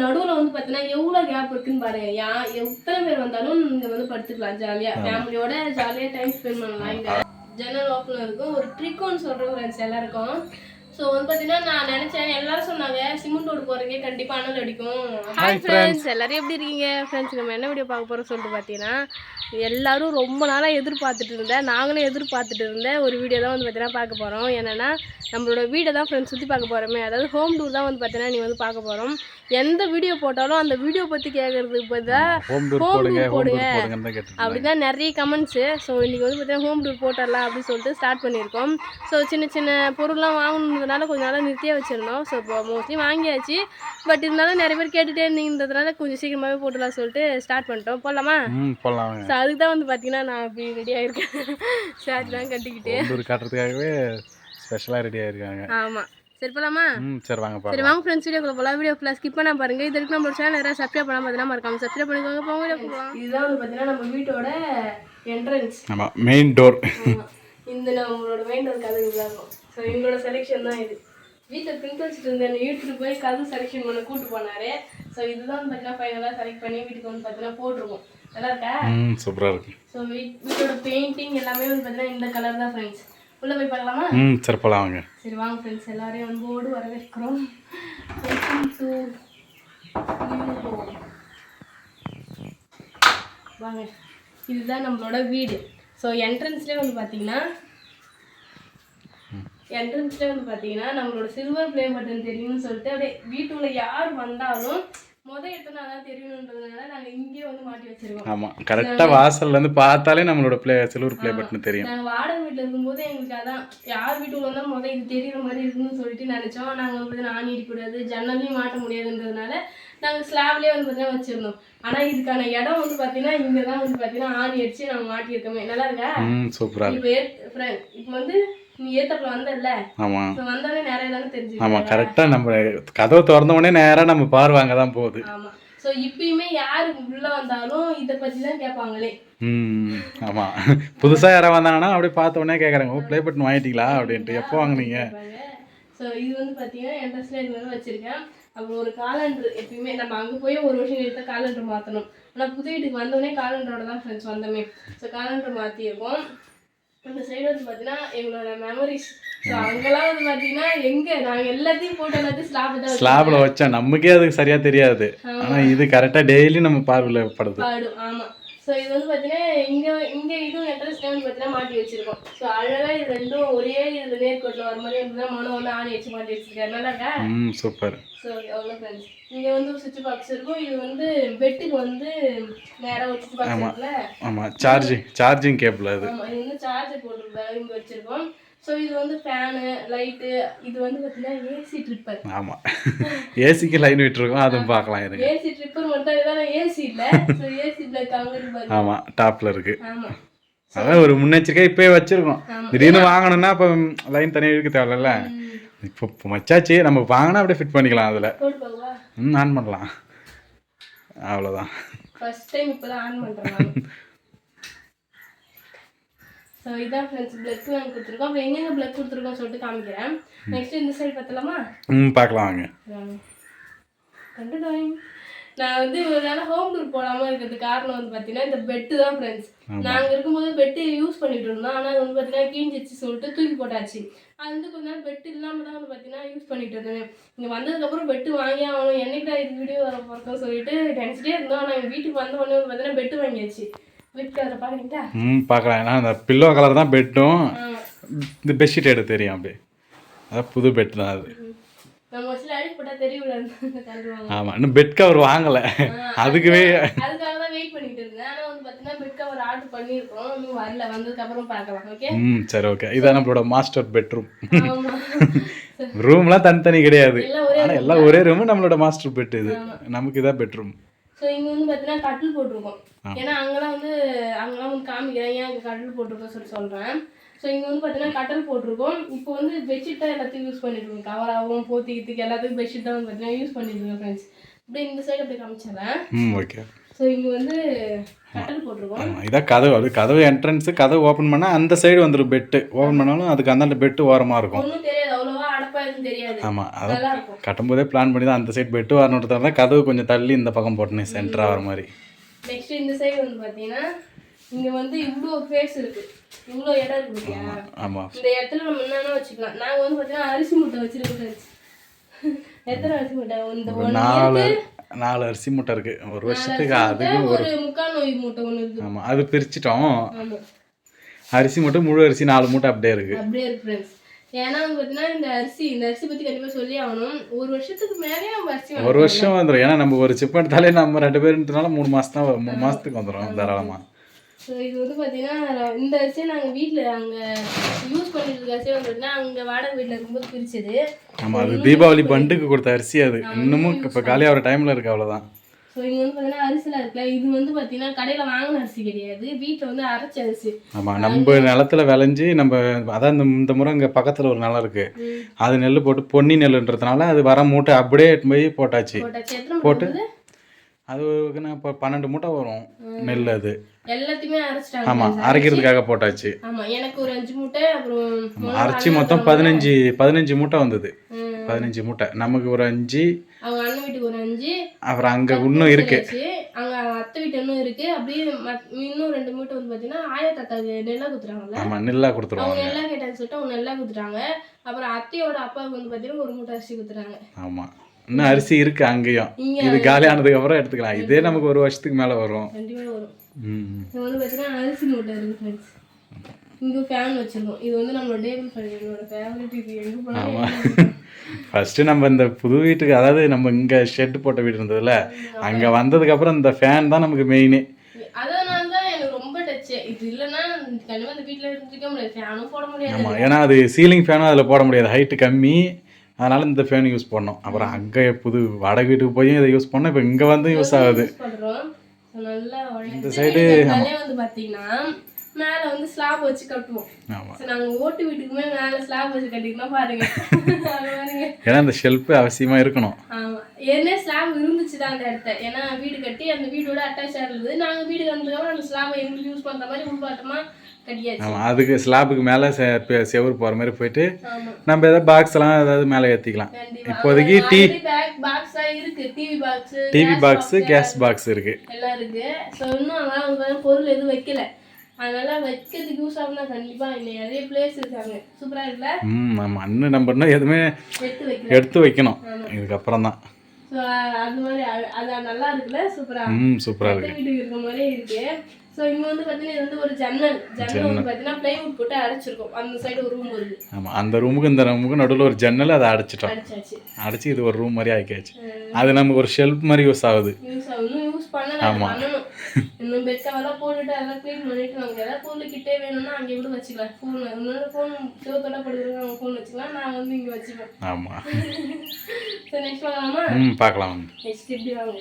நடுவுல வந்து பாத்தீங்கன்னா எவ்வளவு கேப் இருக்குன்னு பாருங்க. எத்தனை பேர் வந்தாலும் இங்க வந்து படுத்துக்கலாம் ஜாலியா, ஃபேமிலியோட ஜாலியா டைம் ஸ்பெண்ட் பண்ணலாம். இங்க ஜன்னல் ஓப்பன்ல இருக்கும். ஒரு ட்ரிக்னு சொல்றோம் ஃப்ரெண்ட்ஸ் எல்லாருக்கும். ஸோ வந்து பார்த்தீங்கன்னா நான் நினச்சேன், எல்லாரும் சொன்னாங்க சிமெண்ட் ரோடு போகிறதுக்கே கண்டிப்பாக அனல் அடிக்கும். ஹாய் ஃப்ரெண்ட்ஸ், எல்லாரும் எப்படி இருக்கீங்க ஃப்ரெண்ட்ஸ்? நம்ம என்ன வீடியோ பார்க்க போகிறோம் சொல்லிட்டு பார்த்தீங்கன்னா, எல்லாரும் ரொம்ப நாளாக எதிர்பார்த்துட்டு இருந்தேன், நாங்களும் எதிர்பார்த்துட்டு இருந்தேன் ஒரு வீடியோ தான் வந்து பார்த்தீங்கன்னா பார்க்க போகிறோம். என்னென்னா நம்மளோட வீடை தான் ஃப்ரெண்ட்ஸ் சுற்றி பார்க்க போகிறோமே, அதாவது ஹோம் டூர் தான் வந்து பார்த்தீங்கன்னா நீ வந்து பார்க்க போகிறோம். எந்த வீடியோ போட்டாலும் அந்த வீடியோ பற்றி கேட்குறதுக்கு பார்த்தா ஹோம் டூர் போடுங்க அப்படி தான் நிறைய கமெண்ட்ஸு. ஸோ இன்றைக்கி வந்து பார்த்தீங்கன்னா ஹோம் டூர் போட்டுடலாம் அப்படின்னு சொல்லிட்டு ஸ்டார்ட் பண்ணியிருக்கோம். ஸோ சின்ன சின்ன பொருள்லாம் வாங்கணுன்றதுனால கொஞ்ச நாளாக நிறுத்தியே வச்சுருந்தோம். ஸோ இப்போ மோஸ்ட்லி வாங்கியாச்சு. பட் இருந்தாலும் நிறைய பேர் கேட்டுகிட்டே இருந்ததுனால கொஞ்சம் சீக்கிரமாகவே போட்டுடலாம் சொல்லிட்டு ஸ்டார்ட் பண்ணிட்டோம். போடலாமா? போடலாம். ஸோ அதுக்கு தான் வந்து பார்த்தீங்கன்னா நான் இப்படி ரெடியாக இருக்கேன், ஷர்ட்லாம் கட்டிக்கிட்டு காட்டுறதுக்காகவே ஸ்பெஷலாக ரெடியாக இருக்காங்க. ஆமாம், சரி போலாமா? சரி வாங்க சரி வாங்க ஃப்ரெண்ட்ஸ், வீடியோக்குள்ள போகலாம். வீடியோ ஃபுல்லாக ஸ்கிப் பண்ண பாருங்க. இது வரைக்கும் நம்மளோட சேனல் யாராவது சப்ஸ்கிரைப் பண்ணாம பார்த்தீங்கன்னா மறக்காம சப்ஸ்கிரைப் பண்ணிக்கோங்க. போங்க வீடியோ போகலாம். இதுதான் வந்து பார்த்தீங்கன்னா நம்ம வீட்டோட என்ட்ரன்ஸ். ஆமாம், மெயின் டோர். இந்த நம்மளோட மெயின் டோர் கதவு தான் இருக்கும். ஸோ எங்களோட செலெக்ஷன் தான் இது. வீட்டில் பிரிண்ட் வச்சுட்டு இருந்தேன், இழுத்துட்டு போய் கதவு செலெக்ஷன் பண்ண கூட்டு போனாரு. ஸோ இதுதான் வந்து பார்த்தீங்கன்னா ஃபைனலாக செலக்ட் பண்ணி வீட்டுக்கு வந்து பார்த்தீங்கன்னா போட்டிருக்கோம். நல்லா இருக்கா? சூப்பராக இருக்கு. ஸோ வீட்டோட பெயிண்டிங் எல்லாமே வந்து பார்த்தீங்கன்னா இந்த கலர் தான் ஃப்ரெண்ட்ஸ். உள்ள போய் பார்க்கலாமா? சரி போலாம் வாங்க. சரி வாங்க ஃப்ரெண்ட்ஸ், எல்லாரையும் அன்போடு வரவேற்கிறோம். Welcome to new home. வாங்க, இதுதான் நம்மளோட வீடு. ஸோ என்ட்ரன்ஸ்லேயே வந்து பார்த்தீங்கன்னா நம்மளோட சில்வர் ப்ளே பட்டன் தெரியும்னு சொல்லிட்டு அப்படியே வீட்டுக்குள்ள யார் வந்தாலும் எடுத்தோன்னா அதான் தெரியணுன்றதுனால நாங்கள் இங்கேயே வந்து மாட்டி வச்சிருக்கோம். ஆமாம், கரெக்டாக வாசல்ல இருந்து பார்த்தாலே நம்மளோட சில்வர் ப்ளே பட்டன் தெரியும். நாங்கள் வாடகை வீட்டில் இருக்கும்போது எங்களுக்கு அதான் யார் வீட்டுக்குள்ள வந்தால் இது தெரியுற மாதிரி இருக்குன்னு சொல்லிட்டு நினச்சோம். நாங்கள் வந்து ஆணி அடிக்கூடாது, ஜன்னலையும் மாட்ட முடியாதுன்றதுனால நாங்கள் ஸ்லாப்லேயே வந்து பார்த்தீங்கன்னா வச்சிருந்தோம். ஆனால் இதுக்கான இடம் வந்து பார்த்தீங்கன்னா இங்கே தான் வந்து பார்த்தீங்கன்னா ஆணி அடிச்சு நாங்கள் மாட்டியிருக்கோமே. நல்லா இருக்கா? சூப்பராக. இப்போ வந்து நீ ஏத்தப்பல வந்தல்ல? ஆமா. சோ வந்தானே நேரா தான தெரிஞ்சு. ஆமா, கரெக்ட்டா நம்ம கதவு திறந்த உடனே நேரா நம்ம பார்வாங்க தான் போகுது. ஆமா. சோ இப்பயுமே யாரு உள்ள வந்தாலும் இத பத்தி தான் கேட்பாங்களே. ஆமா. புதுசா யாரா வந்தாங்கன்னா அப்படியே பார்த்த உடனே கேக்குறாங்க, "ஓ ப்ளே பட்டன் வாங்கிட்டீங்களா?" அப்படின்ட்டு. எப்போ வாங்குனீங்க? சோ இது வந்து பாத்தீங்கன்னா என்ட்ரன்ஸ்ல இது வந்து வச்சிருக்கேன். அப்புறம் ஒரு காலண்டர், எப்பயுமே நம்ம அங்க போய் ஒரு வருஷம் எடுத்த காலண்டர் மாத்தணும். ஆனா புது வீட்டுக்கு வந்த உடனே காலண்டரோட தான் ஃப்ரெண்ட்ஸ் வந்தமே. சோ காலண்டர் மாத்திருக்கோம். அந்த சைடு வந்து பார்த்தீங்கன்னா எங்களோட மெமரிஸ். ஸோ அங்கெல்லாம் வந்து பார்த்தீங்கன்னா நாங்கள் எல்லாத்தையும் போட்டு எல்லாத்தையும் ஸ்லாப்ல வச்சோம். நமக்கே அது சரியா தெரியாது, ஆனால் இது கரெக்டாக டெய்லி நம்ம பார்வையில் படுது. ஆமாம். ஸோ இது வந்து பார்த்தீங்கன்னா இங்கே இதுவும் என்ட்ரன்ஸ் வந்து பார்த்தீங்கன்னா மாட்டி வச்சிருக்கோம். ஸோ அழகாக இது ரெண்டும் ஒரே இது நேர்கோட்டில் வர மாதிரி வந்து மனம் வந்து ஆணி வச்சு மாட்டி வச்சிருக்காரு. நல்லாக்கா? சூப்பர். ஸோ எவ்வளோ ஃப்ரெண்ட்ஸ், இங்கே வந்து ஒரு சுவிட்ச் பாக்ஸ் இருக்கும். இது வந்து பெட்டுக்கு வந்து நேராக ஒரு சுவிட்ச் பாக்ஸ் இருக்குல்ல. ஆமாம், சார்ஜிங் கேபிள் அது. ஆமாம், இது வந்து சார்ஜர் போட்டுருக்காரு இங்கே வச்சிருக்கோம். ஸோ இது வந்து ஃபேனு, லைட்டு, இது வந்து பார்த்தீங்கன்னா ஏசி ட்ரிப்பர். ஆமாம், ஏசிக்கு லைன் விட்டுருக்கோம், அதுவும் பார்க்கலாம். இது ஏசி ட்ரிப்பர் மட்டும் இதான, ஏசி இல்லை. ஸோ ஏசி பிளக் அங்கே இருக்கு. ஆமாம், டாப்பில் இருக்கு. ஆமாம், அதான் ஒரு முன்னெச்சரிக்கை இப்போயே வச்சிருக்கோம். திடீர்னு வாங்கணும்னா இப்போ லைன் தனியாக இருக்கு தேவையில்ல. இப்போ மச்சாச்சு, நம்ம வாங்கினா அப்படியே ஃபிட் பண்ணிக்கலாம். அதில் ஆன் பண்ணலாம், அவ்வளோதான். ஃபர்ஸ்ட் டைம் இப்போ தான் ஆன் பண்ணுறேன். ஸோ இதான் ஃப்ரெண்ட்ஸ் பிளக் வாங்கி கொடுத்துருக்கோம். அப்புறம் எங்கெங்கே பிளக் கொடுத்துருக்கோம் சொல்லிட்டு காமிக்கிறேன். நெக்ஸ்ட் இந்த சைடு பார்த்தலாமா? பார்க்கலாம் வாங்க. கண்டுடாயிங். நான் வந்து ஒரு நாள் ஹோம் டூர் போடாமல் இருக்கிறதுக்கு காரணம் வந்து பார்த்தீங்கன்னா இந்த பெட்டு தான் ஃப்ரெண்ட்ஸ். நாங்கள் இருக்கும்போது பெட்டு யூஸ் பண்ணிட்டு இருந்தோம். ஆனால் அது வந்து பார்த்தீங்கன்னா கீஞ்சிச்சு சொல்லிட்டு தூக்கி போட்டாச்சு. அது வந்து கொஞ்ச நாள் பெட்டு இல்லாமல் தான் வந்து பார்த்தீங்கன்னா யூஸ் பண்ணிட்டு இருந்தேன். இங்கே வந்ததுக்கப்புறம் பெட்டு வாங்கி ஆகணும், என்னைக்கு இது வீடியோ வர போகிறோம் சொல்லிட்டு நினச்சிட்டே இருந்தோம். ஆனால் எங்கள் வீட்டுக்கு வந்த உடனே வந்து பார்த்தீங்கன்னா பெட்டு வாங்கியாச்சு. பார்க்கலாம். ஏன்னா அந்த பில்லோ கலர் தான் பெட்டும், இந்த பெட்ஷீட் எடுத்து தெரியும் அப்படியே. அதான் புது பெட் தான் அது. ஆமாம், இன்னும் பெட் கவர் வாங்கலை, அதுக்காக தான் வெயிட் பண்ணிட்டு இருந்தேன். ஆனால் வந்து பார்த்தீங்கன்னா பெட் கவர் ஆர்டர் பண்ணியிருக்கோம், இன்னும் வரல. வந்ததுக்கப்புறம் பார்க்கலாம். ஓகே, சரி ஓகே. இதான் நம்மளோட மாஸ்டர் பெட்ரூம். ரூம்லாம் தனித்தனி கிடையாது, ஆனால் எல்லாம் ஒரே ரூமு. நம்மளோட மாஸ்டர் பெட் இது, நமக்கு இதான் பெட்ரூம். ஸோ இங்கே வந்து பார்த்தீங்கன்னா கட்டில் போட்டிருக்கோம். ஏன்னா அங்கெல்லாம் வந்து காமிக்கிறேன் ஏன் அங்கே கட்டில் போட்டிருக்கோம் சொல்கிறேன். ஸோ இங்கே வந்து பார்த்தீங்கன்னா கட்டில் போட்டிருக்கோம். இப்போ வந்து பெட்ஷீட் தான் எல்லாத்தையும் யூஸ் பண்ணிட்டு இருக்கோம். கவராகவும் போத்திக்கிறதுக்கு எல்லாத்துக்கும் பெட்ஷீட் தான் வந்து பார்த்தீங்கன்னா யூஸ் பண்ணிட்டு இருக்கோம் ஃப்ரெண்ட்ஸ். அப்படியே இந்த சைடு அப்படி காமிச்சிடறேன். ஓகே. ஸோ இங்கே வந்து கட்டில் போட்டிருக்கோம். இதான் கதவு. அது கதவு என்ட்ரன்ஸு. கதவு ஓப்பன் பண்ணால் அந்த சைடு வந்துடும் பெட்டு. ஓப்பன் பண்ணாலும் அதுக்கு அந்த பெட்டு ஓரமாக இருக்கும். ஒன்றும் தெரியாது, அவ்வளோவா அடப்பா ஷார்ப்பா எதுவும் தெரியாது. ஆமாம், நல்லா அதான் இருக்கும். கட்டும்போதே பிளான் பண்ணி தான் அந்த சைடு பெட்டு வரணுன்றதால கதவு கொஞ்சம் தள்ளி இந்த பக்கம் போட்டேன் சென்டராக வர மாதிரி. நெக்ஸ்ட் இந்த சைடு வந்து பார்த்தீங்கன்னா இங்க வந்து இவ்வளோ ஃபேஸ் இருக்கு, இவ்வளோ இடம் இருக்கு பாத்தியா? ஆமாம், இந்த இடத்துல நம்ம என்னென்ன வச்சுக்கலாம். நாங்கள் வந்து பார்த்தீங்கன்னா அரிசி மூட்டை வச்சிருக்கோம். எத்தனை அரிசி மூட்டை? இந்த ஒரு 4 அரிசி மூட்டை இருக்கு ஒரு வருஷத்துக்கு. அதுக்கு ஒரு முக்கால் நோய் மூட்டை ஒன்று இருக்கு. ஆமாம், அது பிரிச்சிட்டோம். ஆமாம், அரிசி மூட்டை முழு அரிசி 4 மூட்டை அப்படியே இருக்கு. அப்படியே இருக்கு ஃப்ரெண்ட்ஸ். ஏன்னா வந்து பார்த்தீங்கன்னா இந்த அரிசி பற்றி கண்டிப்பாக சொல்லி ஆகணும். ஒரு வருஷத்துக்கு மேலே நம்ம அரிசி ஒரு வருஷம் வந்துடும். ஏன்னா நம்ம ஒரு சிப் எடுத்தாலே நம்ம 2 பேருன்றதுனால 3 மாதம் தான், 3 மாதத்துக்கு வந்துடும் தாராளமாக. ஸோ இது வந்து பார்த்தீங்கன்னா இந்த அரிசியை நாங்கள் வீட்டில் அங்கே யூஸ் பண்ணிட்டு இருக்க அரிசியை வந்து அங்கே வாடகை வீட்டில் இருக்கும்போது பிரிச்சது. ஆமாம், அது தீபாவளி பண்டுக்கு கொடுத்த அரிசி. அது இன்னமும் இப்போ காலியாகிற டைமில் இருக்குது, அவ்வளோதான். ஸோ இங்கே வந்து பார்த்தீங்கன்னா அரிசிலாம் இருக்குல்ல, இது வந்து பார்த்தீங்கன்னா கடையில் வாங்கின அரிசி கிடையாது, வீட்டில் வந்து அரைச்ச அரிசி. ஆமாம், நம்ம நிலத்துல விளைஞ்சி நம்ம அதான் இந்த முறை இங்கே பக்கத்தில் ஒரு நிலம் இருக்குது, அது நெல் போட்டு பொன்னி நெல்லுன்றதுனால அது வர மூட்டை அப்படியே போய் போட்டாச்சு. போட்டு அது இப்போ 12 மூட்டை வரும் நெல். அது எல்லாத்தையுமே அரைச்சிட்டாங்க. ஆமாம், அரைக்கிறதுக்காக போட்டாச்சு. ஆமாம், எனக்கு ஒரு 5 மூட்டை, அப்புறம் அரைச்சி மொத்தம் 15 மூட்டை வந்தது. 15 மூட்டை, நமக்கு ஒரு 5, அவங்க அண்ணன் வீட்டுக்கு ஒரு 5, அப்புறம் அங்கே இன்னும் இருக்கு, அங்கே அத்தை வீட்டு இன்னும் இருக்கு. அப்படியே இன்னும் 2 மூட்டை வந்து பார்த்தீங்கன்னா ஆயா தாத்தாக்கு நெல்லா குத்துறாங்கல்ல. ஆமாம், நெல்லா கொடுத்துருவாங்க. அவங்க நெல்லா கேட்டான்னு சொல்லிட்டு அவங்க நெல்லா குத்துறாங்க. அப்புறம் அத்தையோட அப்பாவுக்கு வந்து பார்த்தீங்கன்னா ஒரு மூட்டை அரிசி குத்துறாங்க. ஆமாம், இன்னும் அரிசி இருக்கு அங்கேயும். இது காலியானதுக்கு அப்புறம் எடுத்துக்கலாம். இதே நமக்கு ஒரு வருஷத்துக்கு மேலே வரும். கண்டிப்பாக வரும். இது வந்து பார்த்தீங்கன்னா அரிசி மூட்டை இருக்கு ஃப்ரெண்ட்ஸ். இங்கே ஃபேன் வச்சிருக்கோம். இது வந்து நம்மளோட டேபிள் ஃபேன், என்னோட ஃபேவரட். இது எங்கே போனாலும். ஆமாம், ஃபஸ்ட்டு நம்ம இந்த புது வீட்டுக்கு, அதாவது நம்ம இங்கே ஷெட் போட்ட வீடு இருந்ததுல, அங்கே வந்ததுக்கப்புறம் இந்த ஃபேன் தான் நமக்கு மெயினே. அதனால தான் எனக்கு ரொம்ப டச்சு. இது இல்லைன்னா கண்டிப்பாக இந்த வீட்டில் இருந்துக்க முடியாது, ஃபேனும் போட முடியாது. ஆமாம், ஏன்னா அது சீலிங் ஃபேனும் அதில் போட முடியாது, ஹைட்டு கம்மி. அதனால இந்த ஃபேன் யூஸ் பண்ணோம். அப்புறம் அங்கே புது வாடகை வீட்டுக்கு போய் இதை யூஸ் பண்ணோம். இப்போ இங்கே வந்து யூஸ் ஆகுது. நல்லா இந்த சைடு வந்து பார்த்தீங்கன்னா மேலே வந்து ஸ்லாப் வச்சு கட்டுவோம். ஆமாம், நாங்கள் ஓட்டு வீட்டுக்குமே மேலே ஸ்லாப் வச்சு கட்டிக்கணும் பாருங்க. ஏன்னா இந்த ஷெல்ஃபு அவசியமாக இருக்கணும். ஆமாம், ஏற்கனவே ஸ்லாப் இருந்துச்சு தான் அந்த இடத்த. ஏன்னா வீடு கட்டி அந்த வீடோட அட்டாச் இருந்தது. நாங்கள் வீடு கட்டுறதுக்காக அந்த ஸ்லாபை எங்களுக்கு யூஸ் பண்ணுற மாதிரி உள்பாட்டமாக கட்டியாச்சு. ஆமாம், அதுக்கு ஸ்லாபுக்கு மேலே செவரு போகிற மாதிரி போயிட்டு நம்ம ஏதாவது பாக்ஸ் எல்லாம் ஏதாவது மேலே ஏற்றிக்கலாம். இப்போதைக்கு டிவி பாக்ஸ், கேஸ் பாக்ஸ் இருக்கு, எல்லாம் இருக்கு. ஸோ இன்னும் அதெல்லாம் பொருள் எதுவும் வைக்கல. அதனால வைக்கிறதுக்கு யூஸ் ஆகுனா கண்டிப்பா இன்னும் நிறைய பிளேஸ் இருக்காங்க. சூப்பரா இருக்குல்ல? ஆமாம், இன்னும் நம்ம இன்னும் எதுவுமே எடுத்து வைக்கணும் இதுக்கப்புறம் தான். ஸோ அது மாதிரி அது நல்லா இருக்குல்ல? சூப்பரா சூப்பராக இருக்கு, வீட்டுக்கு இருக்க மாதிரியே இருக்கு. ஸோ இங்கே வந்து பார்த்தீங்கன்னா இது வந்து ஒரு ஜன்னல் வந்து பார்த்தீங்கன்னா பிளைவுட் போட்டு அடைச்சிருக்கோம். அந்த சைடு ஒரு ரூம் வருது. ஆமாம், அந்த ரூமுக்கு இந்த ரூமுக்கு நடுவில் ஒரு ஜன்னல், அதை அடைச்சிட்டோம். அடைச்சி இது ஒரு ரூம் மாதிரி ஆகிக்காச்சு. அது நமக்கு ஒரு ஷெல்ஃப் மாதிரி யூஸ் ஆகுது. இன்னும் யூஸ் பண்ணணும். இன்னும் பெட் கவர்லாம் போட்டுட்டு அதெல்லாம் க்ளீன் பண்ணிட்டு நமக்கு ஏதாவது பொருள் கிட்டே வேணும்னா அங்கே கூட வச்சுக்கலாம். ஃபோன் இன்னொரு ஃபோன் சிவத்தோட படுக்கிறவங்க அவங்க ஃபோன் வச்சுக்கலாம். நான் வந்து இங்கே வச்சுப்பேன். ஆமாம், சரி நெக்ஸ்ட் பார்க்கலாமா? பார்க்கலாம். நெக்ஸ்ட் எப்படி வாங்க.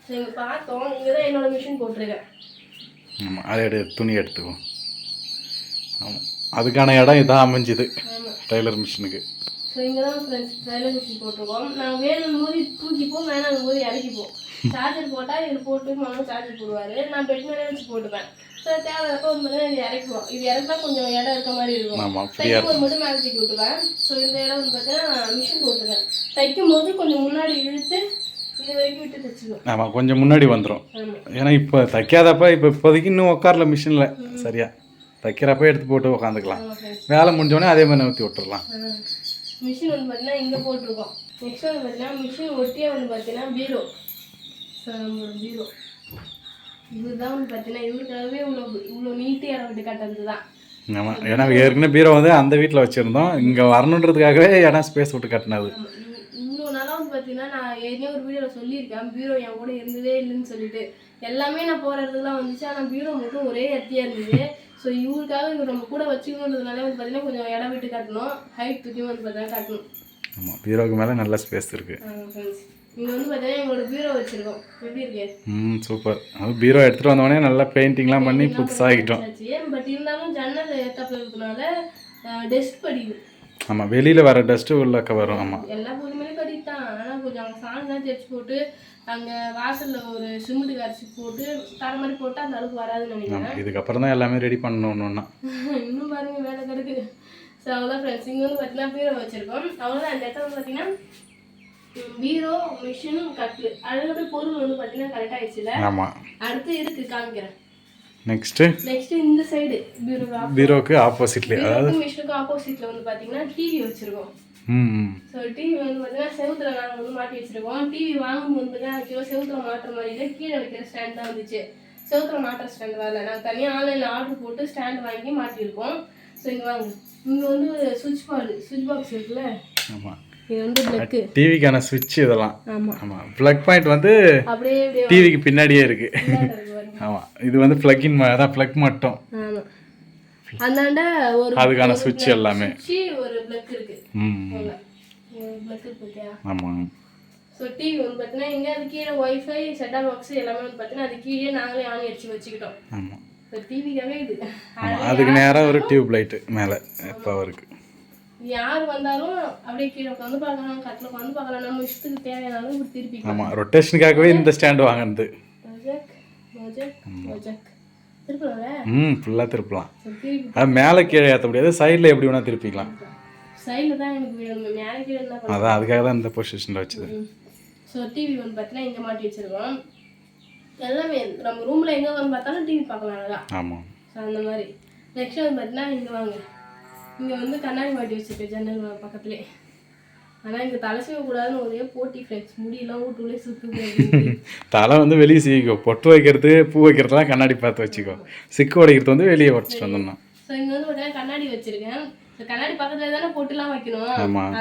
ஸோ இங்கே பார்த்தோம், இங்கே தான் என்னோட மிஷின் போட்டிருக்கேன். ஆமாம், அதை துணி எடுத்துக்குவோம். ஆமாம், அதுக்கான இடம் இதான் அமைஞ்சுது டைலர் மிஷினுக்கு. ஸோ இங்கே தான் ஃப்ரெண்ட்ஸ் டைலர் மிஷின் போட்டிருக்கோம். நாங்கள் வேணும் போது தூக்கிப்போம், வேணாம் போது இறக்கிப்போம். சார்ஜர் போட்டால் இதில் போட்டு மாமா சார்ஜர் போடுவார். நான் பெட் மேலே வச்சு போட்டுப்பேன். ஸோ தேவைப்போ வந்து இது இறக்குவோம். இது இறக்குனா கொஞ்சம் இடம் இருக்க மாதிரி இருக்கும். தைக்கும் போது மட்டும் மேலே தூக்கி விட்டுவேன். ஸோ இந்த இடம் வந்து பார்த்தீங்கன்னா மிஷின் போட்டிருக்கேன். தைக்கும் போது கொஞ்சம் முன்னாடி இழுத்து இது வரைக்கும் விட்டு தைச்சிடுவோம். ஆமாம், கொஞ்சம் முன்னாடி வந்துடும். ஏன்னா இப்போ தைக்காதப்ப இப்போதைக்கு இன்னும் உட்காரல மிஷினில் சரியா. தைக்கிறப்ப எடுத்து போட்டு உட்காந்துக்கலாம். வேலை முடிஞ்சோடனே அதே மாதிரி ஊற்றி விட்டுடலாம். மிஷின் வந்து பார்த்தீங்கன்னா இங்கே போட்டிருக்கோம். நெக்ஸ்ட் வந்து பார்த்தீங்கன்னா மிஷின் ஒட்டியே வந்து பார்த்தீங்கன்னா பீரோ. ஸோ நம்மளோட பீரோ இதுதான் வந்து பார்த்தீங்கன்னா இவருக்காகவே இவ்வளோ நீட்டாக இடம் விட்டு கட்டுறது தான். ஆமாம், ஏன்னா ஏற்கனவே பீரோ வந்து அந்த வீட்டில் வச்சுருந்தோம். இங்கே வரணுன்றதுக்காகவே இடம் ஸ்பேஸ் விட்டு கட்டினது. இவ்வளோ நாளாக வந்து பார்த்தீங்கன்னா நான் ஏற்கனவே ஒரு வீடியோவில் சொல்லியிருக்கேன், பீரோ என் கூட இருந்ததே இல்லைன்னு சொல்லிட்டு. எல்லாமே நான் போகிற இடத்துக்குலாம் வந்துச்சு, ஆனால் பீரோ மட்டும் ஒரே எத்தியாக இருந்தது. ஸோ இவருக்காக இவர் நம்ம கூட வச்சுக்கணுன்றதுனால வந்து பார்த்தீங்கன்னா கொஞ்சம் இடம் விட்டு கட்டணும், ஹைட் தூக்கி வந்து பார்த்தீங்கன்னா கட்டணும். ஆமாம், பீரோவுக்கு மேலே நல்ல ஸ்பேஸ் இருக்குது. இங்கே வந்து பார்த்தீங்கன்னா எங்களோட பீரோ வச்சுருக்கோம். எப்படி இருக்கு? சூப்பர். அது பீரோ எடுத்துகிட்டு வந்தோடனே நல்லா பெயிண்டிங்லாம் பண்ணி புதுசாகிட்டோம். பட் இருந்தாலும் ஜன்னல் ஏற்றாப்புல இருக்கிறதுனால டஸ்ட் படிக்குது. ஆமாம், வெளியில் வர டஸ்ட்டு உள்ளக்க வரும். ஆமாம், எல்லா பொருளுமே படித்தான். ஆனால் கொஞ்சம் அங்கே சாணம்லாம் தேய்ச்சி போட்டு அங்கே வாசலில் ஒரு சிமெண்ட் கரைச்சி போட்டு தர மாதிரி போட்டு அந்த அளவுக்கு வராதுன்னு நினைக்கிறேன். இதுக்கப்புறம் தான் எல்லாமே ரெடி பண்ணணும். இன்னும் பாருங்க வேலை கிடக்குது. ஸோ அவ்வளோதான் ஃப்ரெண்ட்ஸ். இங்கே வந்து பார்த்தீங்கன்னா பீரோ வச்சுருக்கோம். அவ்வளோதான். அந்த இடத்துல வந்து பார்த்தீங்கன்னா பீரோ, மிஷின், கட்லு அதோட பொருள் வந்து பார்த்தீங்கன்னா கரெக்டாக ஆயிடுச்சுல. ஆமாம். அடுத்து இருக்கு காமிக்கிறேன். நெக்ஸ்ட் இந்த சைடு பீரோக்கு ஆப்போசிட்லேயே, அதாவது மிஷினுக்கு ஆப்போசிட்ல வந்து பார்த்தீங்கன்னா டிவி வச்சுருக்கோம். ஸோ டிவி வந்து பார்த்தீங்கன்னா செவுத்துல நாங்கள் வந்து மாட்டி வச்சிருக்கோம். டிவி வாங்கும்போது பார்த்தீங்கன்னா செவுத்துல மாட்டுற மாதிரி இல்லை, கீழே வைக்கிற ஸ்டாண்ட் தான் வந்துச்சு. செவுத்துல மாட்டுற ஸ்டாண்ட் வரல. நாங்கள் தனியாக ஆன்லைனில் ஆர்டர் போட்டு ஸ்டாண்ட் வாங்கி மாட்டியிருக்கோம். ஸோ இங்கே வாங்க. இங்கே வந்து சுவிட்ச் பாக்ஸ் இருக்குல்ல. ஆமாம். இது வந்து பிளக்கு, டிவிக்கான சுவிட்ச் இதெல்லாம். ஆமாம் ஆமாம். ப்ளக் பாயிண்ட் வந்து அப்படியே டிவிக்கு பின்னாடியே இருக்கு. ஆமாம். இது வந்து ப்ளக்இன், அதான் ப்ளக் மட்டும். ஆமாம். அந்தாண்ட ஒரு அதுக்கான சுவிட்ச் எல்லாமே ஒரு பிளக் இருக்கு. பிளக் இருக்கு. ஆமாம். ஸோ டிவி வந்து பார்த்தீங்கன்னா இங்கே அது கீழே ஒய்ஃபை செட்டாப் பாக்ஸ் எல்லாமே வந்து பார்த்தீங்கன்னா அது கீழே நாங்களே ஆணி அடிச்சு வச்சுக்கிட்டோம். ஆமாம். ஸோ டிவிக்காகவே இது. அதுக்கு நேராக ஒரு டியூப் லைட்டு மேலே பவருக்கு. யார் வந்தாலும் அப்படியே கீழே உட்காந்து பார்க்கலாம், கட்டில் உட்காந்து பார்க்கலாம். நம்ம இஷ்டத்துக்கு தேவையானாலும் இப்படி திருப்பி. ஆமாம். ரொட்டேஷனுக்காகவே இந்த ஸ்டாண்டு வாங்கினது. ஃபுல்லாக திருப்பலாம். அது மேலே கீழே ஏற்ற முடியாது, சைடில் எப்படி வேணால் திருப்பிக்கலாம். சைடில் தான் எனக்கு வேணும், மேலே கீழே தான். அதான் அதுக்காக தான் இந்த பொசிஷனில் வச்சது. ஸோ டிவி வந்து பார்த்தீங்கன்னா இங்கே மாட்டி வச்சிருக்கோம். எல்லாமே நம்ம ரூமில் எங்கே வந்து பார்த்தாலும் டிவி பார்க்கலாம் அழகா. ஆமாம். ஸோ அந்த மாதிரி. நெக்ஸ்ட் வந்து பார்த்தீங்கன்னா இங்கே வாங்க. இங்கே வந்து கண்ணாடி மாட்டி வச்சுருக்கேன் ஜன்னல் பக்கத்துலேயே. ஆனால் இங்கே தலை செய்யக்கூடாதுன்னு ஒரே போட்டி ஃப்ரெண்ட்ஸ். முடியெல்லாம் வீட்டுள்ளே சுற்று. தலை வந்து வெளியே சீக்கோ, பொட்டு வைக்கிறது பூ வைக்கிறதுலாம் கண்ணாடி பார்த்து வச்சுக்கோ. சிக்கு உடைக்கிறது வந்து வெளியே உடச்சிட்டு வந்துடணும். ஸோ இங்கே வந்து பார்த்தீங்கன்னா கண்ணாடி வச்சுருக்கேன். கண்ணாடி பக்கத்தில் தானே போட்டுலாம் வைக்கணும்,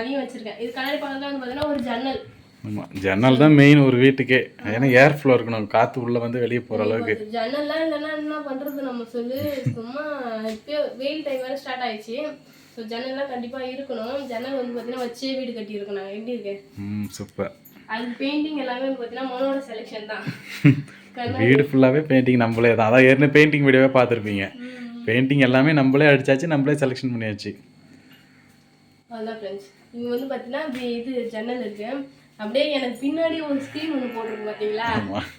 அதையும் வச்சுருக்கேன். இது கண்ணாடி பக்கத்தில் வந்து பார்த்தீங்கன்னா ஒரு ஜன்னல். ஆமாம். ஜன்னல் தான் மெயின் ஒரு வீட்டுக்கே. ஏன்னா ஏர் ஃப்ளோ இருக்கணும், காற்று உள்ளே வந்து வெளியே போகிற அளவுக்கு. ஜன்னல்லாம் இல்லைன்னா என்ன பண்ணுறது நம்ம சொல்லு. சும்மா இப்போ வெயில் டைம் வேறு ஸ்டார்ட் ஆயிடுச்சு. ஸோ ஜன்னல்லாம் கண்டிப்பாக இருக்கணும். ஜன்னல் வந்து பார்த்தீங்கன்னா வச்சே வீடு கட்டியிருக்கோம் நாங்கள். எப்படி இருக்கேன்? சூப்பர். அது பெயிண்டிங் எல்லாமே வந்து பார்த்தீங்கன்னா மனோட செலெக்ஷன் தான். வீடு ஃபுல்லாகவே பெயிண்டிங் நம்மளே தான். அதான் ஏற்கனவே பெயிண்டிங் வீடியோவே பார்த்துருப்பீங்க. பெயிண்டிங் எல்லாமே நம்மளே அடிச்சாச்சு, நம்மளே செலெக்ஷன் பண்ணியாச்சு. அதான் ஃப்ரெண்ட்ஸ். இங்கே வந்து பார்த்தீங்கன்னா இது ஜன்னல் இருக்கு. அப்படியே எனக்கு பின்னாடி ஒரு ஸ்க்ரீன் ஒன்று போட்டிருக்கு பார்த்தீங்களா?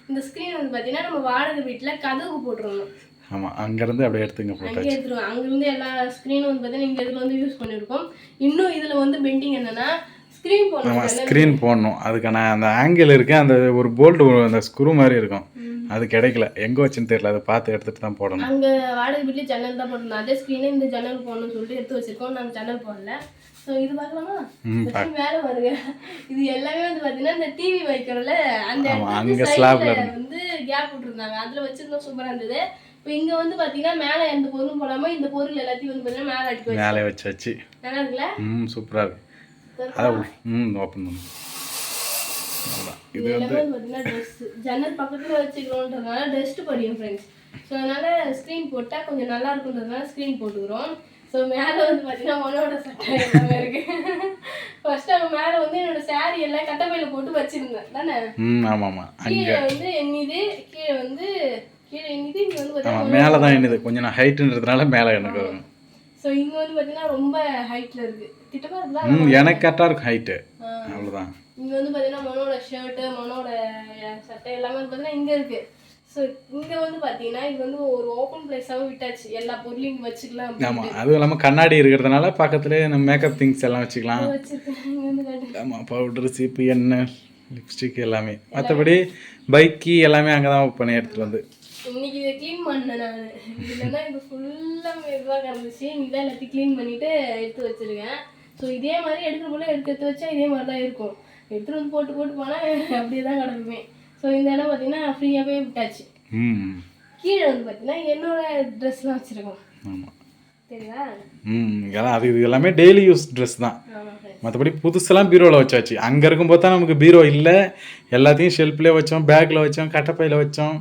இந்த ஸ்க்ரீன் வந்து பார்த்தீங்கன்னா நம்ம வாடகை வீட்டில் கதவுக்கு போட்டுருவோம். ஆமாம். அங்கேருந்து அப்படியே எடுத்துங்க போட்டு அங்கே எடுத்துருவோம். அங்கேருந்து எல்லா ஸ்க்ரீனும் வந்து பார்த்தீங்கன்னா இங்கே இதில் வந்து யூஸ் பண்ணியிருக்கோம். இன்னும் இதில் வந்து பெயிண்டிங் என்னென்னா ஸ்க்ரீன் போடணும். ஆமாம், ஸ்க்ரீன் போடணும். அதுக்கான அந்த ஆங்கிள் இருக்கு, அந்த ஒரு போல்டு அந்த ஸ்க்ரூ மாதிரி இருக்கும், அது கிடைக்கல. எங்கே வச்சுன்னு தெரியல, அதை பார்த்து எடுத்துகிட்டு தான் போடணும். அங்கே வாடகை வீட்லேயே ஜன்னல் தான் போடணும். அதே ஸ்க்ரீனே இந்த ஜன்னல் போடணும்னு சொல்லிட்டு எடுத்து வச்சிருக்கோம். நாங்கள் ஜன்னல் போடல. ஸோ இது பார்க்கலாமா? மேலே வருங்க. இது எல்லாமே வந்து பார்த்தீங்கன்னா இந்த டிவி வைக்கிறோம்ல அந்த இடத்துல வந்து கேப் விட்டுருந்தாங்க, அதில் வச்சிருந்தோம். சூப்பராக இருந்தது. இப்போ இங்கே வந்து பார்த்தீங்கன்னா மேலே எந்த பொருளும் போடாமல் இந்த பொருள் எல்லாத்தையும் வந்து பார்த்தீங்கன்னா மேலே அடிக்க வச்சு மேலே வச்சு நல்லா இருக்குல்ல? சூப்பராக இருக்கு. அதான் ஓப்பன் பண்ணும். இது வந்து பார்த்தீங்கன்னா ட்ரெஸ் ஜன்னல் பக்கத்தில் வச்சுக்கிறோன்றதுனால டஸ்ட் படியும் ஃப்ரெண்ட்ஸ். ஸோ அதனால் ஸ்க்ரீன் போட்டால் கொஞ்சம் நல்லா இருக்குன்றதுனால ஸ்க்ரீன் போட்டுக்கிறோம். ஸோ மேலே வந்து பார்த்தீங்கன்னா மனோட சட்டை எல்லாமே இருக்கு. ஃபர்ஸ்ட் அவங்க மேலே வந்து என்னோட சாரி எல்லாம் கட்டப்பையில் போட்டு வச்சிருந்தேன் தானே. ஆமாம். கீழே வந்து என்னது கீழே வந்து என்னது இங்கே வந்து பார்த்தீங்கன்னா மேலே தான் என்னது கொஞ்சம் நான் ஹைட்டுன்றதுனால மேலே எனக்கு வரும். ஸோ இங்கே வந்து பார்த்தீங்கன்னா ரொம்ப ஹைட்டில் இருக்குது. கிட்டமா இருக்குதா? எனக்கு கரெக்டாக இருக்கும் ஹைட்டு, அவ்வளோதான். இங்கே வந்து பார்த்தீங்கன்னா மனோட ஷர்ட்டு மனோட சட்டை எல்லாமே வந்து பார்த்தீங்கன்னா இங்கே இருக்குது. ஸோ இங்கே வந்து பார்த்தீங்கன்னா இது வந்து ஒரு ஓப்பன் பிளேஸாகவும் விட்டாச்சு. எல்லா பொருளையும் இங்கே வச்சுக்கலாம். ஆமாம். அதுவும் இல்லாமல் கண்ணாடி இருக்கிறதுனால பக்கத்துலேயே நம்ம மேக்கப் திங்ஸ் எல்லாம் வச்சுக்கலாம். ஆமாம். பவுடர், சீப்பு, எண்ணெய், லிப்ஸ்டிக் எல்லாமே. மற்றபடி பைக்கி எல்லாமே அங்கே தான் பண்ணி எடுத்துகிட்டு வந்து இன்னைக்கு இதை க்ளீன் பண்ணேன் நான். இல்லைன்னா இது ஃபுல்லாக இதுவாக இருந்துச்சு. இன்னைக்கு தான் எல்லாத்தையும் க்ளீன் பண்ணிவிட்டு எடுத்து வச்சுருக்கேன். ஸோ இதே மாதிரி எடுக்கிற போல எடுத்து வச்சா இதே மாதிரி தான் இருக்கும். எடுத்துகிட்டு வந்து போட்டு போனால் அப்படியே தான் கிடக்குமே. ஸோ இந்த இடம் பார்த்தீங்கன்னா ஃப்ரீயாகவே விட்டாச்சு. கீழே வந்து பார்த்தீங்கன்னா என்னோட ட்ரெஸ்லாம் வச்சுருக்கோம். ஆமாம். சரிங்களா? ஏன்னா அது இது எல்லாமே டெய்லி யூஸ் ட்ரெஸ் தான். மற்றபடி புதுசெல்லாம் பீரோவில் வச்சாச்சு. அங்கே இருக்கும்போது தான் நமக்கு பீரோ இல்லை, எல்லாத்தையும் ஷெல்ஃப்லேயே வச்சோம், பேக்கில் வச்சோம், கட்டப்பையில் வச்சோம்.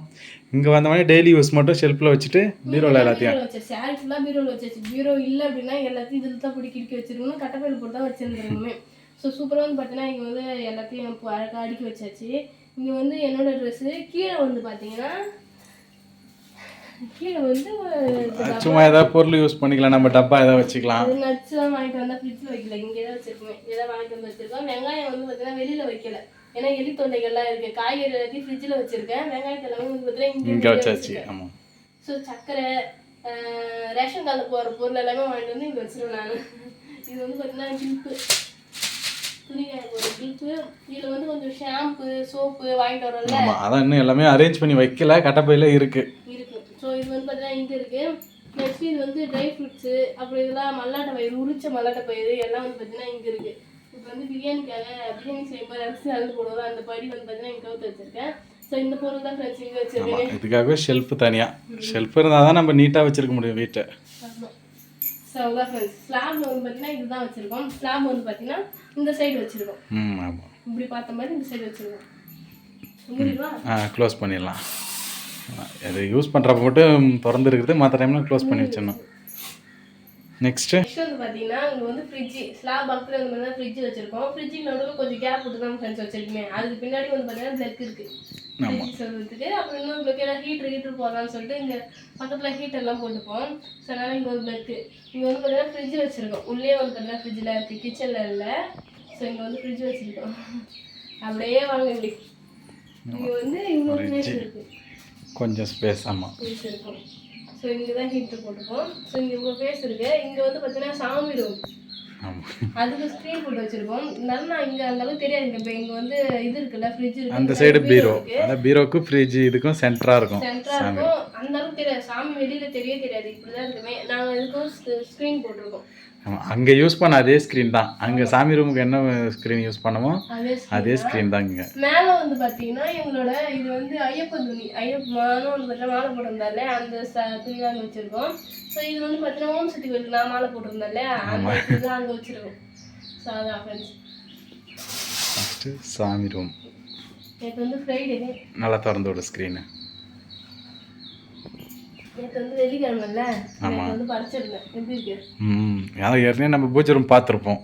இங்கே வந்த மாதிரி டெய்லி யூஸ் மட்டும் ஷெல்ஃபில் வச்சுட்டு பீரோவில் எல்லாத்தையும் சாரி ஃபுல்லாக பீரோவில் வச்சாச்சு. பீரோ இல்லை அப்படின்னா எல்லாத்தையும் இதில் தான் பிடிக்கி வச்சிருக்கணும், கட்டப்பையில் போட்டு தான் வச்சுருந்துருக்கணுமே. ஸோ சூப்பராக வந்து பார்த்தீங்கன்னா இங்கே வந்து எல்லாத்தையும் அழகாக அடுக்கி வச்சாச்சு. இங்கே வந்து என்னோட ட்ரெஸ்ஸு கீழே வந்து பார்த்தீங்கன்னா கீழே வந்து சும்மா ஏதாவது பொருள் யூஸ் பண்ணிக்கலாம், நம்ம டப்பா ஏதாவது வச்சுக்கலாம். அது நட்ஸ்லாம் வாங்கிட்டு வந்தால் ஃப்ரிட்ஜில் வைக்கல, இங்கே தான் வச்சுருக்கோம். எதாவது வாங்கிட்டு வந்து வச்சுருக்கோம். வெங்காயம் வந்து பார்த்தீங்கன்னா வெளியில் வைக்கல, ஏன்னா எலி தொல்லைகள்லாம் இருக்குது. காய்கறி எல்லாத்தையும் ஃப்ரிட்ஜில் வச்சுருக்கேன். வெங்காயத்தை எல்லாமே வந்து பார்த்தீங்கன்னா இங்கே வச்சாச்சு. ஆமாம். ஸோ சக்கரை, ரேஷன் கார்டில் போகிற பொருள் எல்லாமே வாங்கிட்டு வந்து இங்கே வச்சுருவேன் நான். இது வந்து பார்த்தீங்கன்னா கிளிப்பு, துணிக்காய ஒரு கிளிப்பு. இதில் வந்து கொஞ்சம் ஷாம்பு சோப்பு வாங்கிட்டு வரோம்ல. ஆமாம், அதான் இன்னும் எல்லாமே அரேஞ்ச் பண்ணி வைக்கல, கட்டப்பையில் இருக்கு. ஸோ இது வந்து பார்த்தீங்கன்னா இங்கே இருக்கு. நெக்ஸ்ட் இது வந்து ட்ரை ஃப்ரூட்ஸு, அப்புறம் இதெல்லாம் மல்லாட்டை பயிர், உரிச்ச மல்லாட்டை பயிர் எல்லாம் வந்து பார்த்தீங்கன்னா இங்கே இருக்கு. இப்போ வந்து பிரியாணிக்காக பிரியாணி செய்யும்போது அரிசி அளந்து போடுவோம், அந்த படி வந்து பார்த்தீங்கன்னா இங்கே கவுத்து வச்சிருக்கேன். ஸோ இந்த பொருள் தான் ஃப்ரெண்ட்ஸ் இங்கே வச்சிருக்கேன். இதுக்காகவே ஷெல்ஃப் தனியாக, ஷெல்ஃப் இருந்தால் தான் நம்ம நீட்டாக வச்சிருக்க முடியும் வீட்டை. ஸோ அவ்வளோ ஃப்ரெண்ட்ஸ். ஸ்லாப் வந்து பார்த்தீங்கன்னா இதுதான் வச்சிருக்கோம். ஸ்லாப் வந்து பார்த்தீங்கன்னா இந்த சைடு வச்சிருக்கோம். ஆமாம், இப்படி பார்த்த மாதிரி இந்த சைடு வச்சிருக்கோம். முடியுமா? க்ளோஸ் பண்ணிடலாம். அது யூஸ் பண்ணுறப்ப மட்டும் திறந்து இருக்குது, மற்ற டைமில் க்ளோஸ் பண்ணி வச்சிடணும். நெக்ஸ்ட் வந்து பார்த்தீங்கன்னா இங்கே வந்து ஃப்ரிட்ஜு, ஸ்லாப் பக்கத்தில் வந்து பார்த்தீங்கன்னா ஃப்ரிட்ஜ் வச்சிருக்கோம். ஃப்ரிட்ஜுக்கு நடுவில் கொஞ்சம் கேப் விட்டு தான் ஃப்ரெண்ட்ஸ் வச்சிருக்கேன். அதுக்கு பின்னாடி வந்து பார்த்தீங்கன்னா பிளக் இருக்குது ஃப்ரிட்ஜ் சொல்கிறதுக்கு. அப்புறம் இன்னொரு பிளக்கெல்லாம் ஹீட்ரு போடலான்னு சொல்லிட்டு இங்கே பக்கத்தில் ஹீட்டர் எல்லாம் போட்டுப்போம். ஸோ அதனால் இங்கே ஒரு பிளக்கு. இங்கே வந்து பார்த்தீங்கன்னா ஃப்ரிட்ஜ் வச்சுருக்கோம். உள்ளே வந்து பார்த்தீங்கன்னா ஃப்ரிட்ஜில் இருக்குது, கிச்சனில் இல்லை. ஸோ இங்கே வந்து ஃப்ரிட்ஜ் வச்சுருக்கோம். அப்படியே வாங்க இப்படி. இங்கே வந்து இன்னொரு ஸ்பேஸ் இருக்குது, கொஞ்சம் ஸ்பேஸ். ஆமாம், ஸ்பேஸ் இருக்கும். ஸோ இங்கே தான் ஹீட்டர் போட்டுப்போம். ஸோ இங்கே இவ்வளோ ஃபேஸ் இருக்குது. இங்கே வந்து பார்த்தீங்கன்னா சாமி ரூம், அதுக்கு ஸ்க்ரீன் போட்டு வச்சிருக்கோம். இருந்தாலும் நான் இங்கே அந்த அளவுக்கு தெரியாது. இப்போ இங்கே வந்து இது இருக்குல்ல, ஃப்ரிட்ஜ் இருக்கு, அந்த சைடு பீரோ, அதான் பீரோக்கு ஃப்ரிட்ஜ் இதுக்கும் சென்டராக இருக்கும். அந்த அளவுக்கு தெரியாது. சாமி வெளியில் தெரியாது, இப்படி தான் இருக்குமே. நாங்கள் இதுக்கும் ஸ்க்ரீன் போட்டிருக்கோம். ஆமாம், அங்கே யூஸ் பண்ண அதே ஸ்க்ரீன் தான். அங்கே சாமி ரூமுக்கு என்ன ஸ்க்ரீன் யூஸ் பண்ணமோ அதே ஸ்க்ரீன் தான் இங்கே. மேலே வந்து பார்த்தீங்கன்னா எங்களோட இது வந்து ஐயப்பன் துணி, ஐயப்பனும் வந்து பார்த்தீங்கன்னா மாலை போட்டிருந்தாலே அந்த துணி தான் வச்சுருக்கோம். ஸோ இது வந்து பார்த்தீங்கன்னா ஓம் சக்தி கோயிலுக்கு நான் மாலை போட்டிருந்தாலே அந்த இதுதான் அங்கே வச்சுருக்கோம். ஸோ அதான் ஃப்ரெண்ட்ஸ். ஃபஸ்ட்டு சாமி ரூம். நேற்று வந்து ஃப்ரைடே நல்லா திறந்து விட ஸ்க்ரீனு. நேற்று வந்து வெள்ளிக்கிழமைல வந்து பறிச்சிருந்தேன். எப்படி இருக்கு? அதான் ஏற்கனவே நம்ம பூஜை ரூம் பார்த்துருப்போம்.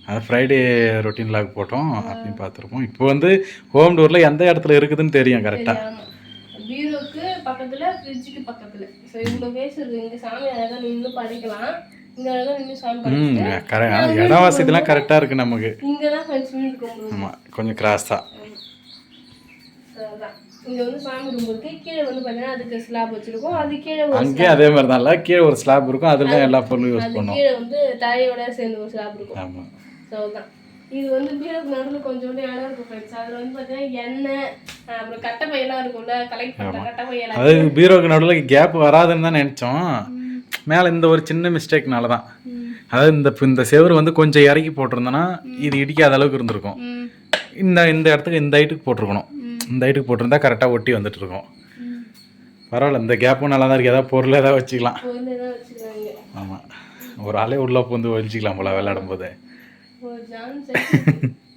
அது ஃப்ரைடே ரொட்டீன் லாக் போட்டோம், அப்படின்னு பார்த்துருப்போம். இப்போ வந்து ஹோம் டூரில் எந்த இடத்துல இருக்குதுன்னு தெரியும் கரெக்டாக. பீரோக்கு பக்கத்தில், ஃப்ரிட்ஜுக்கு பக்கத்தில். ஸோ இவ்வளோ பேஸ் இருக்குது. இங்கே சாமி அழகாக நின்று படிக்கலாம், இங்கே அழகாக நின்று சாமி படிக்கலாம். இடம் வசதிலாம் கரெக்டாக இருக்குது நமக்கு. இங்கே தான் ஃப்ரெண்ட்ஸ் வீடு இருக்கும். ஆமாம், கொஞ்சம் கிராஸாக. இங்கே வந்து சாமி ரூம் இருக்கு. கீழே வந்து பார்த்தீங்கன்னா அதுக்கு ஸ்லாப் வச்சிருக்கோம். அது கீழே அங்கேயே அதே மாதிரி தான் இல்லை, கீழே ஒரு ஸ்லாப் இருக்கும், அதில் தான் எல்லா பொருளும் யூஸ் பண்ணுவோம். கீழே வந்து தரையோட சேர்ந்து ஒரு ஸ்லாப் இருக்கும். ஆமாம், ஸோ அதுதான். இது வந்து பீரோக்கு நடுவில் கொஞ்சோண்டு இடம் இருக்கும் ஃப்ரெண்ட்ஸ். அதில் வந்து பார்த்தீங்கன்னா எண்ணெய், அப்புறம் கட்டை பையெல்லாம் இருக்கும்ல, கலெக்ட் பண்ணுற கட்டை பையெல்லாம். அதாவது பீரோக்கு நடுவில் கேப் வராதுன்னு தான் நினச்சோம். மேலே இந்த ஒரு சின்ன மிஸ்டேக்னால தான். அதாவது இந்த செவரு வந்து கொஞ்சம் இறக்கி போட்டிருந்தோன்னா இது இடிக்காத அளவுக்கு இருந்திருக்கும். இந்த இடத்துக்கு இந்த ஹைட்டுக்கு போட்டிருக்கணும். இந்த ஹைட்டுக்கு போட்டிருந்தா கரெக்டாக ஒட்டி வந்துட்டு இருக்கோம். பரவாயில்ல, இந்த கேப்பும் நல்லா தான் இருக்குது. ஏதாவது பொருள் ஏதாவது வச்சுக்கலாம். ஆமாம், ஒரு ஆளே உள்ளே வந்து ஒழிச்சிக்கலாம் போல விளையாடும் போது.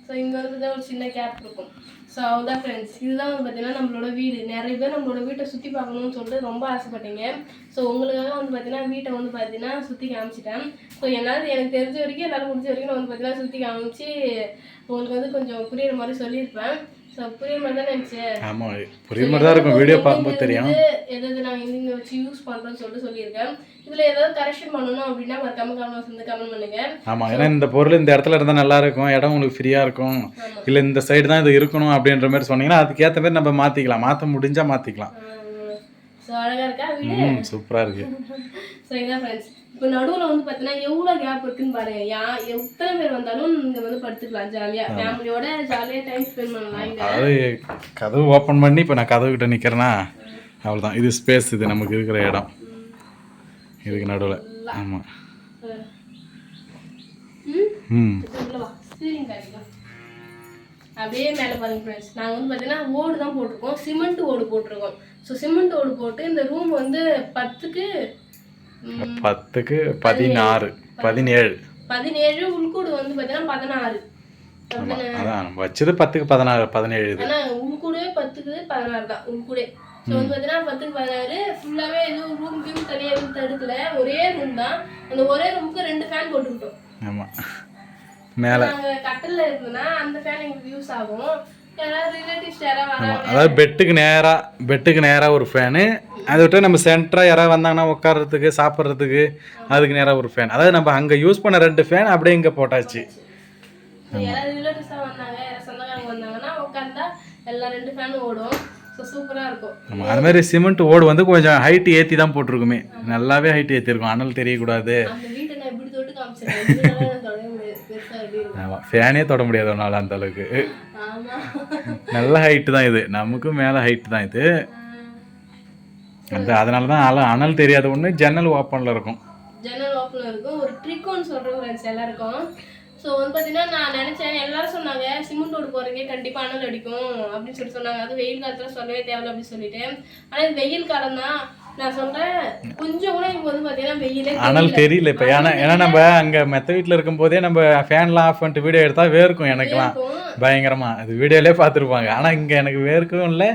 ஸோ இங்கே வந்து ஒரு சின்ன கேப் இருக்கும். ஸோ அவ்வளோதான் ஃப்ரெண்ட்ஸ். இதுதான் வந்து பார்த்தீங்கன்னா நம்மளோட வீடு. நிறைய பேர் நம்மளோட வீட்டை சுற்றி பார்க்கணும்னு சொல்லிட்டு ரொம்ப ஆசைப்பட்டீங்க. ஸோ உங்களுக்காக வந்து பார்த்தீங்கன்னா வீட்டை வந்து பார்த்தீங்கன்னா சுற்றி காமிச்சிட்டேன். ஸோ எனக்கு தெரிஞ்ச வரைக்கும் என்னால் முடிஞ்ச வரைக்கும் நான் வந்து பார்த்தீங்கன்னா சுற்றி காமிச்சு உங்களுக்கு வந்து கொஞ்சம் புரியுற மாதிரி சொல்லியிருப்பேன். ஸோ புரியுற மாதிரி தான் நினச்சேன். ஆமாம், புரியுற மாதிரி தான் இருக்கும். வீடியோ பார்க்கும்போது தெரியும் எதாவது நாங்கள் இங்கே வச்சு யூஸ் பண்ணுறோன்னு சொல்லியிருக்கேன். இதில் ஏதாவது கரெக்ஷன் பண்ணணும் அப்படின்னா கமெண்ட் பண்ணுங்க. ஆமாம், ஏன்னா இந்த பொருள் இந்த இடத்துல இருந்தால் நல்லா இருக்கும், இடம் உங்களுக்கு ஃப்ரீயாக இருக்கும். இல்லை இந்த சைடு தான் இது இருக்கணும் அப்படின்ற மாதிரி சொன்னீங்கன்னா அதுக்கேற்ற மாதிரி நம்ம மாற்றிக்கலாம். மாற்ற முடிஞ்சால் மாற்றிக்கலாம். ஸோ அழகாக இருக்கா வீடு? சூப்பராக இருக்குது. ஸோ இதான் ஃப்ரெண்ட்ஸ். இப்போ நடுவில் வந்து பார்த்தீங்கன்னா எவ்வளோ கேப் இருக்குன்னு பாருங்க. எத்தனை பேர் வந்தாலும் இங்கே வந்து படுத்துக்கலாம், ஜாலியாக ஃபேமிலியோட ஜாலியாக டைம் ஸ்பெண்ட் பண்ணலாம். அதாவது கதவு ஓப்பன் பண்ணி இப்போ நான் கதவு கிட்ட நிற்கிறேன்னா அவ்வளோதான். இது ஸ்பேஸ், இது நமக்கு இருக்கிற இடம் இதுக்கு நடுவில். ஆமாம், அப்படியே மேலே பாருங்க ஃப்ரெண்ட்ஸ். நாங்கள் வந்து பார்த்தீங்கன்னா ஓடு தான் போட்டிருக்கோம், சிமெண்ட் ஓடு போட்டிருக்கோம். ஸோ சிமெண்ட் ஓடு போட்டு இந்த ரூம் வந்து 10க்கு 16 17 உள்கூடு வந்து பார்த்தீங்கன்னா 16. அதான் நம்ம வச்சது 10க்கு 16 17. ஆனால் உள்கூடே 10க்கு 16 தான் உள்கூடே. ஸோ வந்து பார்த்தீங்கன்னா 10க்கு 16 ஃபுல்லாகவே எதுவும் ரூம் வியூ தனியாக எதுவும் தடுக்கல, ஒரே ரூம் தான். அந்த ஒரே ரூமுக்கு 2 ஃபேன் போட்டுக்கிட்டோம். ஆமாம், மேலே நாங்கள் கட்டில் இருக்குன்னா அந்த ஃபேன் எங்களுக்கு யூஸ் ஆகும். யாராவது ரிலேட்டிவ்ஸ் யாராவது வராங்க, அதாவது பெட்டுக்கு நேராக ஒரு ஃபேனு, அதை விட்டு நம்ம சென்டராக யாராவது வந்தாங்கன்னா உட்கார்றதுக்கு சாப்பிட்றதுக்கு அதுக்கு நேராக ஒரு ஃபேன். அதாவது நம்ம அங்கே யூஸ் பண்ண 2 ஃபேன் அப்படியே இங்கே போட்டாச்சு. யாராவது ரிலேட்டிவ்ஸாக வந்தாங்க, யாராவது சொந்தக்காரங்க வந்தாங்கன்னா உட்காந்தா எல்லாம் 2 ஃபேனும் ஓடும். ஸோ சூப்பராக இருக்கும். ஆமாம், அது மாதிரி சிமெண்ட் ஓடு வந்து கொஞ்சம் ஹைட்டு ஏற்றி தான் போட்டிருக்குமே. நல்லாவே ஹைட் ஏற்றிருக்கும், அனல் தெரியக்கூடாது. அந்த வீட்டை நான் எப்படி தொட்டு காமிச்சிருக்கேன். இதனால நான் தொடவே முடியாது. பெருசா எப்படி இருக்கும். ஆமாம், ஃபேனே தொட முடியாது ஒரு நாள் அந்த அளவுக்கு. ஆமா. நல்ல ஹைட்டு தான் இது, நமக்கும் மேலே ஹைட்டு தான் இது. அதனால தான் அனல் தெரியாத ஒன்று ஜன்னல் ஓப்பனில் இருக்கும். ஜன்னல் ஓப்பனில் இருக்கும். ஒரு ட்ரிக்கோன்னு சொல்கிறோம் ஃப்ரெண்ட்ஸ் எல்லாருக்கும். ஸோ வந்து பார்த்தீங்கன்னா நான் நினச்சேன், எல்லாரும் சொன்னாங்க சிமெண்ட் ரோடு போகிறீங்க கண்டிப்பாக அனல் அடிக்கும் அப்படின்னு சொல்லி சொன்னாங்க. அது வெயில் காலத்தில் சொல்லவே தேவையில்ல அப்படின்னு சொல்லிட்டு. ஆனால் இது வெயில் காலம் தான். நான் சொல்கிறேன் கொஞ்சம் கூட இப்போ வந்து பார்த்தீங்கன்னா வெயிலே அனல் தெரியல இப்போ. ஏன்னா நம்ம அங்கே மெத்த வீட்டில் இருக்கும்போதே நம்ம ஃபேன்லாம் ஆஃப் பண்ணிட்டு வீடியோ எடுத்தால் வேர்க்கும் எனக்குலாம் பயங்கரமாக. அது வீடியோலே பார்த்துருப்பாங்க. ஆனால் இங்கே எனக்கு வேர்க்கவும் இல்லை,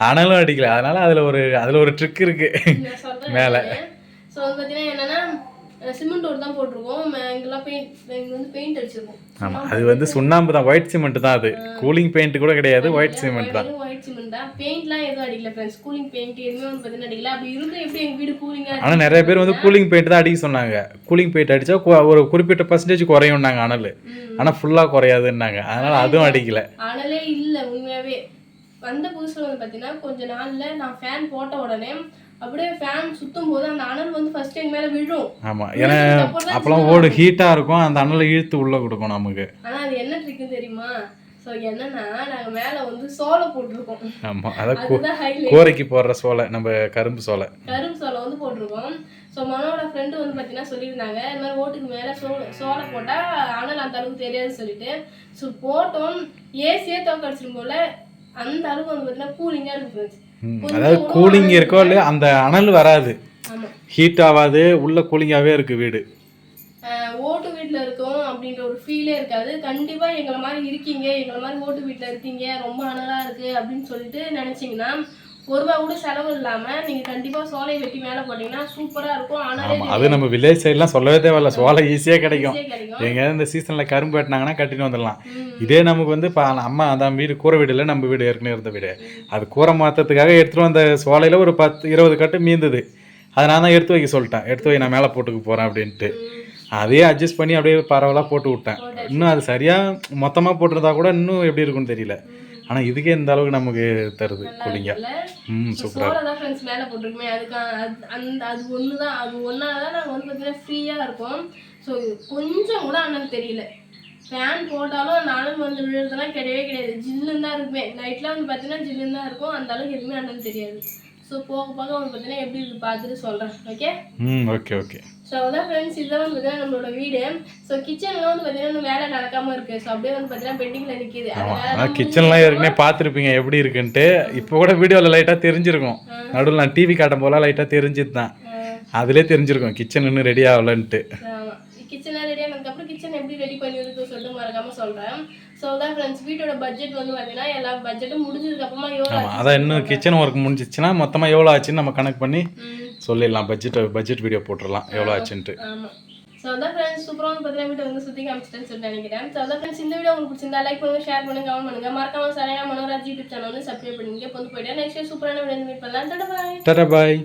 அனலும் அடிக்கல. அதனால அதில் ஒரு ட்ரிக் இருக்குது மேலே. ஸோ வந்து பார்த்தீங்கன்னா என்னென்னா சிமெண்ட் ரோடு தான் போட்டிருக்கோம். இங்கெல்லாம் இங்கே வந்து பெயிண்ட் அடிச்சிருக்கோம். ஆமாம், அது வந்து சுண்ணாம்பு தான், ஒயிட் சிமெண்ட் தான். அது கூலிங் பெயிண்ட் கூட கிடையாது, ஒயிட் சிமெண்ட் தான். ஒயிட் சிமெண்ட் தான். பெயிண்ட்லாம் எதுவும் அடிக்கல ஃப்ரெண்ட்ஸ். கூலிங் பெயிண்ட் எதுவுமே வந்து பார்த்தீங்கன்னா அடிக்கல. அப்படி இருந்து எப்படி எங்கள் வீடு கூலிங்காக. ஆனால் நிறைய பேர் வந்து கூலிங் பெயிண்ட் தான் அடிக்க சொன்னாங்க. கூலிங் பெயிண்ட் அடித்தா ஒரு குறிப்பிட்ட பர்சன்டேஜ் குறையும்னாங்க அனல். ஆனால் ஃபுல்லாக குறையாதுன்னாங்க. அதனால் அதுவும் அடிக்கல. அனலே இல்லை உண்மையாகவே. வந்த புதுசில் வந்து பார்த்தீங்கன்னா கொஞ்ச நாளில் நான் ஃபேன் போட்ட உடனே அப்படியே ஃபேன் சுத்தும் போது அந்த அனல் வந்து ஃபர்ஸ்ட் எங்க மேல விழும். ஆமா, ஏன்னா அப்பலாம் ஓடு ஹீட்டா இருக்கும், அந்த அனலை இழுத்து உள்ள கொடுக்கும் நமக்கு. ஆனா அது என்ன ட்ரிக்னு தெரியுமா? சோ என்னன்னா நாங்க மேல வந்து சோளை போட்டுருக்கோம். ஆமா, அதான் கோரைக்கு போடுற சோளை, நம்ம கரும்பு சோளை வந்து போட்டிருக்கோம். ஸோ மனோட ஃப்ரெண்டு வந்து பார்த்தீங்கன்னா சொல்லியிருந்தாங்க இந்த மாதிரி ஓட்டுக்கு மேலே சோளை போட்டால் அனல் அந்த அளவுக்கு தெரியாதுன்னு சொல்லிட்டு. ஸோ போட்டோம், ஏசியே தோக்கடிச்சிடும் போல அந்த அளவுக்கு வந்து பார்த்தீங்கன்னா கூலிங்காக இருக்கு. அதாவது கூலிங் இருக்கோ இல்லையா, அந்த அனல் வராது, ஹீட் ஆகாது, உள்ள கூலிங்காகவே இருக்கு வீடு. ஓட்டு வீட்டில் இருக்கோம் அப்படின்ற ஒரு ஃபீலே இருக்காது. கண்டிப்பாக எங்களை மாதிரி இருக்கீங்க, எங்களை மாதிரி ஓட்டு வீட்டில் இருக்கீங்க, ரொம்ப அனலாக இருக்குது அப்படின்னு சொல்லிட்டு நினச்சிங்கன்னா ஒரு ரூபா கூட செலவு இல்லாமல் நீங்கள் கண்டிப்பாக சோலை வெட்டி மேலே போட்டிங்கன்னா சூப்பராக இருக்கும். ஆனால் அது நம்ம வில்லேஜ் சைட்லாம் சொல்லவே தேவையில்ல, சோலை ஈஸியாக கிடைக்கும். எங்கேயாவது இந்த சீசனில் கரும்பு வெட்டினாங்கன்னா கட்டிட்டு வந்துடலாம். இதே நமக்கு வந்து இப்போ அம்மா அதான் வீடு கூரை வீடு இல்லை, நம்ம வீடு ஏற்கனவே இருந்த வீடு. அது கூரை மாற்றத்துக்காக எடுத்துகிட்டு வந்த சோலையில் ஒரு 10-20 கட்டு மீந்தது. அதை நான் தான் எடுத்து வைக்க சொல்லிட்டேன். எடுத்து வை, நான் மேலே போட்டுக்க போகிறேன் அப்படின்ட்டு. அதையே அட்ஜஸ்ட் பண்ணி அப்படியே பரவலாக போட்டு விட்டேன். இன்னும் அது சரியாக மொத்தமாக போட்டிருந்தா கூட இன்னும் எப்படி இருக்குன்னு தெரியல. ஆனால் இதுக்கே இந்த அளவுக்கு நமக்கு தருது கூலிங்கா. சோளை தான் ஃப்ரெண்ட்ஸ் மேலே போட்டிருக்குமே, அது ஒன்று தான். அது ஒன்றால் தான் நாங்கள் வந்து பார்த்தீங்கன்னா ஃப்ரீயாக இருக்கோம். ஸோ கொஞ்சம் கூட அனல் தெரியல. ஃபேன் போட்டாலும் அந்த அனல் வந்து விழுறதுலாம் கிடையவே கிடையாது. ஜில்லுன்னு தான் இருக்குமே. நைட்லாம் வந்து பார்த்தீங்கன்னா ஜில்லுன்னு தான் இருக்கும். அந்த அளவுக்கு எதுவுமே அனல் தெரியாது. ஸோ போக போக வந்து பார்த்தீங்கன்னா எப்படி இருக்கு பார்த்துட்டு சொல்கிறேன். Okay okay. ஸோ அதான் ஃப்ரெண்ட்ஸ், இதுதான் வந்து பார்த்தீங்கன்னா நம்மளோட வீடு. ஸோ கிச்சன்லாம் வந்து பார்த்தீங்கன்னா இன்னும் வேலை நடக்காமல் இருக்குது. ஸோ அப்படியே வந்து பார்த்தீங்கன்னா பெண்டிங்கில் நிற்கிது. ஆனால் கிச்சன்லாம் ஏற்கனவே பார்த்துருப்பீங்க எப்படி இருக்குன்ட்டு. இப்போ கூட வீடியோவில் லைட்டாக தெரிஞ்சிருக்கும். நடுவில் நான் டிவி காட்டும் போல லைட்டாக தெரிஞ்சுது தான். அதிலே தெரிஞ்சிருக்கும் கிச்சன் இன்னும் ரெடி ஆகலன்ட்டு. கிச்சன்லாம் ரெடி ஆனதுக்கப்புறம் கிச்சன் எப்படி ரெடி பண்ணிருக்கு சொல்லிட்டு மறக்காமல் சொல்கிறேன். ஸோ அதான் ஃப்ரெண்ட்ஸ், வீட்டோட பட்ஜெட் வந்து பார்த்தீங்கன்னா எல்லா பட்ஜெட்டும் முடிஞ்சதுக்கப்புறமா எவ்வளோ. அதான் இன்னும் கிச்சன் ஒர்க் முடிஞ்சிச்சுன்னா மொத்தமாக எவ்வளோ ஆச்சுன்னு நம்ம கணக்கு பண்ணி சொல்லிடலாம். பட்ஜெட் வீடியோ போட்டுடலாம் எவ்வளோ ஆச்சுன்ட்டு. ஆமாம். ஸோ அதான் ஃப்ரெண்ட்ஸ், சூப்பராக வந்து பார்த்தீங்கன்னா வீட்டை வந்து சுற்றி காமிச்சிட்டேன்னு சொல்லிட்டு நினைக்கிறேன். ஸோ அதான் ஃப்ரெண்ட்ஸ், இந்த வீடியோ உங்களுக்கு பிடிச்சிருந்தா லைக் பண்ணுங்கள், ஷேர் பண்ணுங்கள், கமெண்ட் பண்ணுங்கள். மறக்காம சரியான மனோராஜ் யூடியூப் சேனல் வந்து சப்ஸ்கிரைப் பண்ணுங்க. இப்போ வந்து போயிட்டேன். நெக்ஸ்ட் சூப்பரான வீடியோ மீட் பண்ணலாம். டாடா பாய்.